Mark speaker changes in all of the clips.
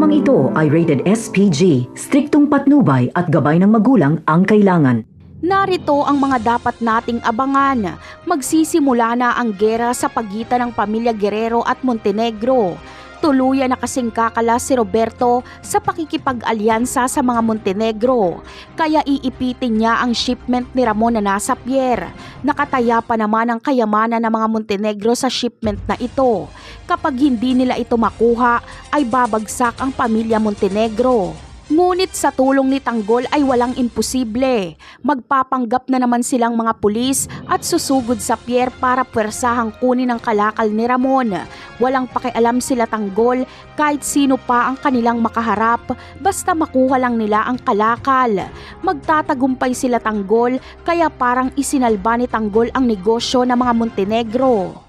Speaker 1: Programang ito ay rated SPG, striktong patnubay at gabay ng magulang ang kailangan.
Speaker 2: Narito ang mga dapat nating abangan. Magsisimula na ang gera sa pagitan ng pamilya Guerrero at Montenegro. Tuluyan na kasing kakala si Roberto sa pakikipag-alyansa sa mga Montenegro. Kaya iipitin niya ang shipment ni Ramon na nasa pier. Nakataya pa naman ang kayamanan ng mga Montenegro sa shipment na ito. Kapag hindi nila ito makuha, ay babagsak ang pamilya Montenegro. Ngunit sa tulong ni Tanggol ay walang imposible. Magpapanggap na naman silang mga pulis at susugod sa pier para puwersahang kunin ang kalakal ni Ramon. Walang pakialam sila Tanggol kahit sino pa ang kanilang makaharap, basta makuha lang nila ang kalakal. Magtatagumpay sila Tanggol kaya parang isinalba ni Tanggol ang negosyo ng mga Montenegro.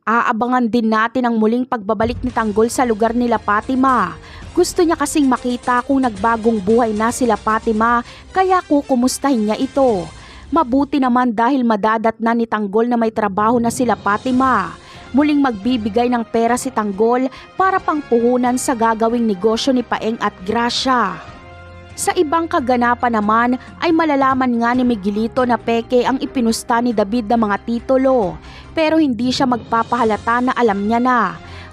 Speaker 2: Aabangan din natin ang muling pagbabalik ni Tanggol sa lugar nila Fatima. Gusto niya kasing makita kung nagbagong buhay na sila Fatima, kaya kukumustahin niya ito. Mabuti naman dahil madadat na ni Tanggol na may trabaho na sila Fatima. Muling magbibigay ng pera si Tanggol para pangpuhunan sa gagawing negosyo ni Paeng at Gracia. Sa ibang kaganapan naman ay malalaman nga ni Miguelito na peke ang ipinusta ni David ng mga titulo, pero hindi siya magpapahalata na alam niya na.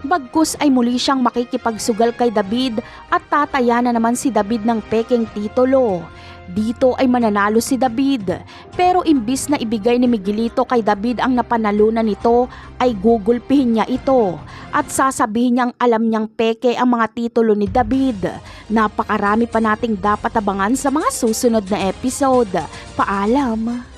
Speaker 2: Bagkus ay muli siyang makikipagsugal kay David at tataya na naman si David ng pekeng titulo. Dito ay mananalo si David, pero imbis na ibigay ni Miguelito kay David ang napanalunan nito ay gugulpihin niya ito at sasabihin niyang alam niyang peke ang mga titulo ni David. Napakarami pa nating dapat abangan sa mga susunod na episode. Paalam!